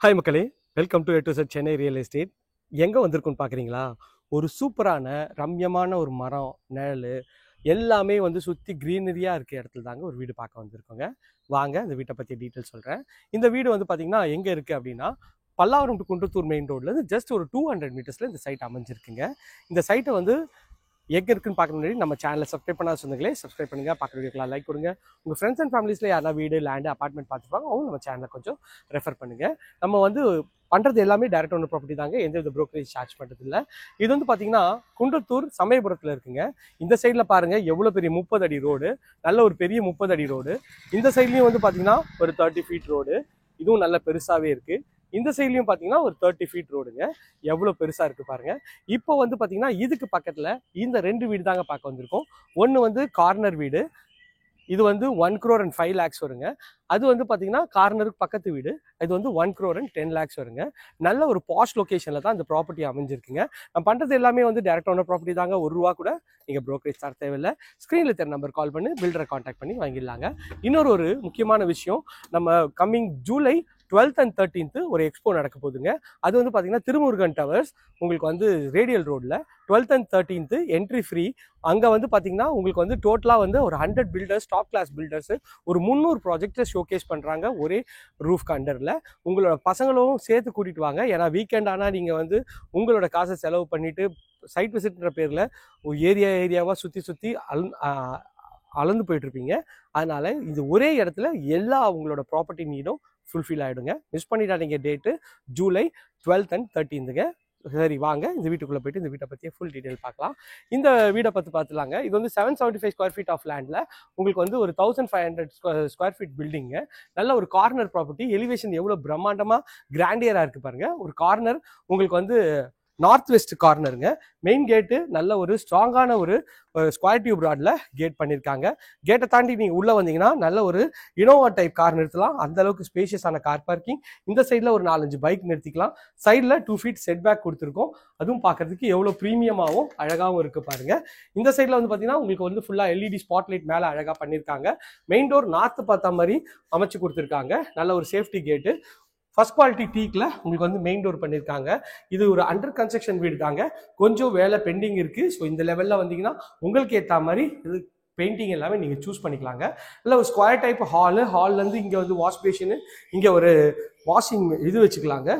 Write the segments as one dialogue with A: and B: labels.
A: Hi மக்களே, welcome to A to Z Chennai real estate. எங்கே வந்திருக்குன்னு பார்க்குறீங்களா? ஒரு சூப்பரான ரம்யமான ஒரு மரம், நிழல் எல்லாமே வந்து சுற்றி க்ரீனரியாக இருக்க இடத்துல தாங்க ஒரு வீடு பார்க்க வந்திருக்கோங்க. வாங்க இந்த வீட்டை பற்றி டீட்டெயில் சொல்கிறேன். இந்த வீடு வந்து பார்த்திங்கன்னா எங்கே இருக்குது அப்படின்னா, பல்லாவரம் டு குன்றத்தூர் மெயின் ரோட்லேருந்து ஜஸ்ட் ஒரு 200 மீட்டர்ஸில் இந்த சைட் அமைஞ்சிருக்குங்க. இந்த சைட்டை வந்து எங்கே இருக்குன்னு பார்க்க முன்னாடி நம்ம சேனலை சப்ஸ்கிரைப் பண்ணாத சொந்தங்களே சப்ஸ்கிரைப் பண்ணுங்கள், பார்க்குற வீடியோக்கெலாம் லைக் கொடுங்க. உங்கள் ஃப்ரெண்ட்ஸ் அண்ட் ஃபேமிலிஸில் யாரா வீடு, லேண்டு, அப்பார்ட்மெண்ட் பார்த்துருப்பாங்க, அவங்க நம்ம சேனலை கொஞ்சம் ரெஃபர் பண்ணுங்கள். நம்ம வந்து பண்ணுறது எல்லாமே டைரக்ட் ஓனர் ப்ராப்பர்ட்டி தாங்க, எந்த வித ப்ரோக்கரேஜ் சார்ஜ் பண்ணுறது இல்லை. இது வந்து பார்த்தீங்கன்னா குன்றத்தூர் சமயபுரத்தில் இருக்குங்க. இந்த சைடில் பாருங்கள் எவ்வளோ பெரிய 30 அடி ரோடு, நல்ல ஒரு பெரிய 30 அடி ரோடு. இந்த சைட்லேயும் வந்து பார்த்தீங்கன்னா ஒரு 30 ஃபீட் ரோடு, இதுவும் நல்ல பெருசாகவே இருக்குது. இந்த சைட்லையும் பார்த்தீங்கன்னா ஒரு 30 ஃபீட் ரோடுங்க, எவ்வளோ பெருசாக இருக்குது பாருங்கள். இப்போ வந்து பார்த்தீங்கன்னா இதுக்கு பக்கத்தில் இந்த 2 வீடு தாங்க பார்க்க வந்திருக்கோம். ஒன்று வந்து கார்னர் வீடு, இது வந்து 1 crore and 5 lakhs வருங்க. அது வந்து பார்த்தீங்கன்னா கார்னருக்கு பக்கத்து வீடு, இது வந்து 1 crore and 10 lakhs வருங்க. நல்ல ஒரு பாஷ் லொக்கேஷனில் தான் இந்த ப்ராப்பர்ட்டி அமைஞ்சிருக்குங்க. நான் பண்ணுறது எல்லாமே வந்து டைரக்ட் ஓனர் ப்ராப்பர்ட்டி தாங்க, ₹1 கூட நீங்கள் ப்ரோக்கரேஜ் தர தேவையில்லை. ஸ்க்ரீனில் தெரிய நம்பர் கால் பண்ணி பில்டரை காண்டாக்ட் பண்ணி வாங்கிடலாங்க. இன்னொரு முக்கியமான விஷயம், நம்ம coming July 12th and 13th ஒரு எக்ஸ்போ நடக்க போகுதுங்க. அது வந்து பார்த்தீங்கன்னா திருமுருகன் டவர்ஸ், உங்களுக்கு வந்து ரேடியல் ரோடில் 12th and 13th entry free. அங்கே வந்து பார்த்தீங்கன்னா உங்களுக்கு வந்து டோட்டலாக வந்து ஒரு 100 பில்டர்ஸ், டாப் கிளாஸ் பில்டர்ஸ், ஒரு 300 ப்ராஜெக்டை ஷோகேஸ் பண்ணுறாங்க ஒரே ரூஃப் அண்டரில். உங்களோட பசங்களும் சேர்த்து கூட்டிகிட்டு வாங்க. ஏன்னா வீக்கெண்ட் ஆனால் நீங்கள் வந்து உங்களோட காசை செலவு பண்ணிவிட்டு சைட் விசிட்ன்ற பேரில் ஏரியாவாக சுற்றி அளந்து போயிட்டுருப்பீங்க. அதனால் இது ஒரே இடத்துல எல்லா உங்களோட ப்ராப்பர்ட்டி நீடும் ஃபுல்ஃபில் ஆகிடுங்க. மிஸ் பண்ணிட்டாதீங்க date, July 12th and 13th. சரி வாங்க இந்த வீட்டுக்குள்ளே போயிட்டு இந்த வீட்டை பற்றியே ஃபுல் டீட்டெயில் பார்க்கலாம். இந்த வீடை பற்றி பார்த்துலாங்க. இது வந்து 775 ஸ்கொயர் ஃபீட் ஆஃப் லேண்டில் உங்களுக்கு வந்து ஒரு 1500 ஸ்கொயர் ஃபீட் பில்டிங்கு. நல்ல ஒரு கார்னர் ப்ராப்பர்ட்டி. எலிவேஷன் எவ்வளோ பிரம்மாண்டமாக கிராண்டியராக இருக்குது பாருங்கள். ஒரு கார்னர் உங்களுக்கு வந்து நார்த் வெஸ்ட் கார்னருங்க. மெயின் கேட்டு நல்ல ஒரு ஸ்ட்ராங்கான ஒரு ஸ்கொயர் டியூப் ராடில் கேட் பண்ணியிருக்காங்க. கேட்டை தாண்டி நீங்கள் உள்ளே வந்தீங்கன்னா நல்ல ஒரு இனோவா டைப் கார் நிறுத்தலாம், அந்த அளவுக்கு ஸ்பேஷியஸான கார் பார்க்கிங். இந்த சைடில் ஒரு 4-5 பைக் நிறுத்திக்கலாம். சைடில் 2 ஃபீட் செட் பேக் கொடுத்துருக்கோம். அதுவும் பார்க்கறதுக்கு எவ்வளோ ப்ரீமியமாகவும் அழகாகவும் இருக்குது பாருங்கள். இந்த சைடில் வந்து பார்த்தீங்கன்னா உங்களுக்கு வந்து ஃபுல்லாக LED ஸ்பாட்லைட் மேலே அழகாக பண்ணியிருக்காங்க. மெயின் டோர் நார்த்து பார்த்த மாதிரி அமைச்சு கொடுத்துருக்காங்க. நல்ல ஒரு சேஃப்டி கேட்டு. ஃபர்ஸ்ட் குவாலிட்டி டீக்கில் உங்களுக்கு வந்து மெயின் டோர் பண்ணியிருக்காங்க. இது ஒரு அண்டர் கன்ஸ்ட்ரக்ஷன் வீடு தாங்க, கொஞ்சம் வேலை பெண்டிங் இருக்குது. ஸோ இந்த லெவலில் வந்தீங்கன்னா உங்களுக்கு ஏற்ற மாதிரி இது பெயிண்டிங் எல்லாமே நீங்கள் சூஸ் பண்ணிக்கலாங்க. இல்லை ஒரு ஸ்கொயர் டைப் ஹால்லேருந்து இங்கே வந்து வாஷ் பேஷனு, இங்கே ஒரு வாஷிங் இது வச்சுக்கலாங்க,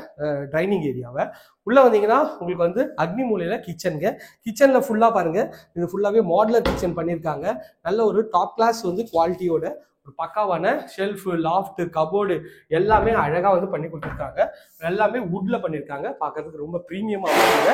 A: டைனிங் ஏரியாவை. உள்ளே வந்தீங்கன்னா உங்களுக்கு வந்து அக்னி மூலையில் கிச்சனுங்க. கிச்சனில் ஃபுல்லாக பாருங்கள், இது ஃபுல்லாகவே மாடுலர் கிச்சன் பண்ணியிருக்காங்க. நல்ல ஒரு டாப் கிளாஸ் வந்து குவாலிட்டியோட ஒரு பக்காவான ஷெல்ஃபு, லாஃப்ட், கபோர்டு எல்லாமே அழகாக வந்து பண்ணி கொடுத்துருக்காங்க. எல்லாமே வுட்டில் பண்ணியிருக்காங்க, பார்க்கறதுக்கு ரொம்ப ப்ரீமியமாக இருக்குங்க.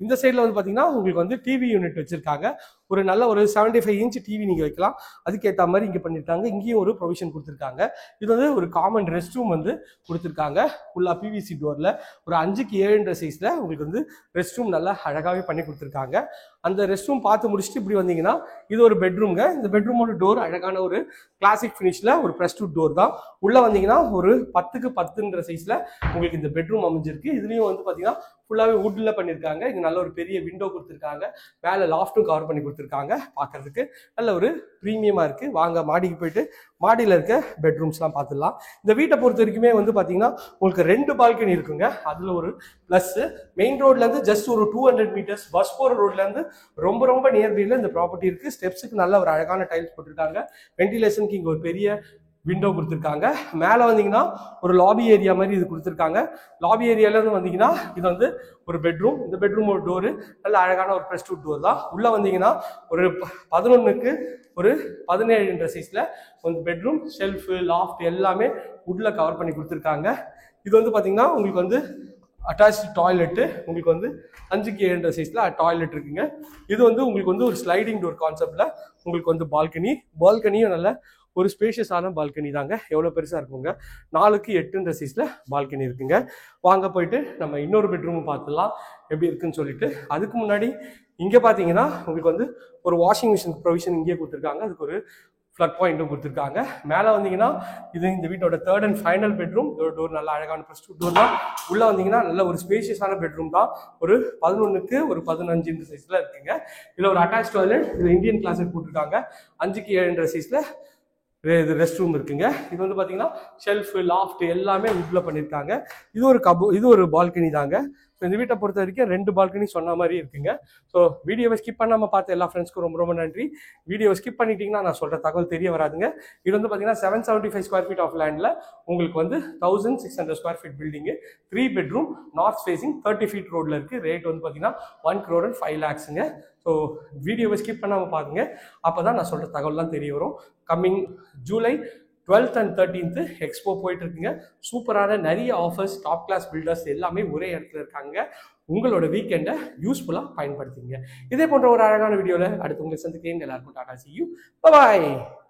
A: இந்த சைடில் வந்து பார்த்தீங்கன்னா உங்களுக்கு வந்து டிவி யூனிட் வச்சுருக்காங்க. ஒரு நல்ல ஒரு 75 இன்ச் டிவி நீங்கள் வைக்கலாம், அதுக்கேற்ற மாதிரி இங்கே பண்ணியிருக்காங்க. இங்கேயும் ஒரு ப்ரொவிஷன் கொடுத்துருக்காங்க. இது வந்து ஒரு காமன் ரெஸ்ட் ரூம் வந்து கொடுத்துருக்காங்க. ஃபுல்லாக PVC டோரில் ஒரு 5க்கு 7 சைஸில் உங்களுக்கு வந்து ரெஸ்ட் ரூம் நல்லா அழகாகவே பண்ணி கொடுத்துருக்காங்க. அந்த ரெஸ்ட் ரூம் பார்த்து முடிச்சுட்டு இப்படி வந்தீங்கன்னா இது ஒரு பெட்ரூம்ங்க. இந்த பெட்ரூமோட டோர் அழகான ஒரு கிளாசிக் ஃபினிஷில் ஒரு ப்ரெஸ்டூட் டோர் தான். உள்ளே வந்தீங்கன்னா ஒரு 10க்கு 10 சைஸில் உங்களுக்கு இந்த பெட்ரூம் அமைஞ்சிருக்கு. இதுலேயும் வந்து பார்த்தீங்கன்னா ஃபுல்லாகவே வுட்டில் பண்ணியிருக்காங்க. இங்கே நல்ல ஒரு பெரிய விண்டோ கொடுத்துருக்காங்க. மேலே லாஃப்ட்டும் கவர் பண்ணி கொடுத்துருக்காங்க. பார்க்கறதுக்கு நல்ல ஒரு ப்ரீமியமாக இருக்குது. வாங்க மாடிக்கு போயிட்டு மாடியில் இருக்க பெட்ரூம்ஸ்லாம் பார்த்துடலாம். இந்த வீட்டை பொறுத்த வரைக்குமே வந்து பார்த்தீங்கன்னா உங்களுக்கு 2 பால்கனி இருக்குங்க. அதில் ஒரு ப்ளஸ்ஸு மெயின் ரோட்லேருந்து ஜஸ்ட் ஒரு 200 மீட்டர்ஸ் பஸ் போகிற ரோட்லேருந்து ரொம்ப நியர்பையில் இந்த ப்ராப்பர்ட்டி இருக்குது. ஸ்டெப்ஸுக்கு நல்ல ஒரு அழகான டைல்ஸ் போட்டிருக்காங்க. வென்டிலேஷனுக்கு இங்கே ஒரு பெரிய விண்டோ கொடுத்துருக்காங்க. மேலே வந்தீங்கன்னா ஒரு லாபி ஏரியா மாதிரி இது கொடுத்துருக்காங்க. லாபி ஏரியாவிலேருந்து வந்தீங்கன்னா இது வந்து ஒரு பெட்ரூம். இந்த பெட்ரூம் ஒரு டோரு நல்ல அழகான ஒரு ப்ரெஸ்டூட் டோர் தான். உள்ளே வந்தீங்கன்னா ஒரு 11க்கு ஒரு 17 சைஸில் ஒரு பெட்ரூம், ஷெல்ஃபு, லாஃப்ட் எல்லாமே வுட்டில் கவர் பண்ணி கொடுத்துருக்காங்க. இது வந்து பார்த்தீங்கன்னா உங்களுக்கு வந்து அட்டாச்சு டாய்லெட்டு, உங்களுக்கு வந்து 5க்கு 7 சைஸில் டாய்லெட் இருக்குங்க. இது வந்து உங்களுக்கு வந்து ஒரு ஸ்லைடிங் டோர் கான்செப்டில் உங்களுக்கு வந்து பால்கனியும் நல்ல ஒரு ஸ்பேஷியஸான பால்கனி தாங்க. எவ்வளோ பெருசாக இருக்குங்க, 4க்கு 8 சைஸில் பால்கனி இருக்குங்க. வாங்க போயிட்டு நம்ம இன்னொரு பெட்ரூமும் பார்த்துடலாம் எப்படி இருக்குன்னு சொல்லிட்டு. அதுக்கு முன்னாடி இங்கே பார்த்தீங்கன்னா உங்களுக்கு வந்து ஒரு வாஷிங் மிஷின் ப்ரொவிஷன் இங்கே கொடுத்துருக்காங்க. அதுக்கு ஒரு ஃப்ளக் பாயிண்ட்டும் கொடுத்துருக்காங்க. மேலே வந்தீங்கன்னா இது இந்த வீட்டோட 3rd and final bedroom. Door நல்ல அழகான ப்ரெஸ்டூட் டோர் தான். உள்ளே வந்தீங்கன்னா நல்ல ஒரு ஸ்பேஷியஸான பெட்ரூம் தான். ஒரு 11க்கு ஒரு 15 சைஸில் இருக்குங்க. இதில் ஒரு அட்டாச் டாய்லெட், இதில் இந்தியன் கிளாஸுக்கு போட்டிருக்காங்க. 5க்கு 7 சைஸில் இது ரெஸ்ட் ரூம் இருக்குங்க. இது வந்து பார்த்தீங்கன்னா ஷெல்ஃப், லாஃப்ட் எல்லாமே உட்ல பண்ணியிருக்காங்க. இது ஒரு பால்கனி தாங்க. ஸோ இந்த வீட்டை பொறுத்த வரைக்கும் 2 பால்கனி சொன்ன மாதிரி இருக்குங்க. ஸோ வீடியோவை ஸ்கிப் பண்ணாமல் பார்த்த எல்லா ஃப்ரெண்ட்ஸ்க்கும் ரொம்ப ரொம்ப நன்றி. வீடியோவை ஸ்கிப் பண்ணிட்டீங்கன்னா நான் சொல்கிற தகவல் தெரிய வராதுங்க. இது வந்து பார்த்தீங்கன்னா 775 ஸ்கொயர் ஃபீட் ஆஃப் லேண்டில் உங்களுக்கு வந்து 1600 square feet building, 3 bedroom, north facing, 30 feet ரோடில் இருக்குது. ரேட் வந்து பார்த்தீங்கன்னா 1,05,00,000ங்க. ஸோ வீடியோவை ஸ்கிப் பண்ணாமல் பாருங்க, அப்போ தான் நான் சொல்கிற தகவல்லாம் தெரிய வரும். Coming July 12th and 13th expo போயிட்டு இருக்குங்க. சூப்பரான நிறைய ஆஃபர்ஸ், டாப் கிளாஸ் பில்டர்ஸ் எல்லாமே ஒரே இடத்துல இருக்காங்க. உங்களோட வீக்கெண்டை யூஸ்ஃபுல்லாக பயன்படுத்திங்க. இதே போன்ற ஒரு அழகான வீடியோவில் அடுத்து உங்களை சந்திக்கிறேன். எல்லாருக்கும் Tata, see you, bye bye.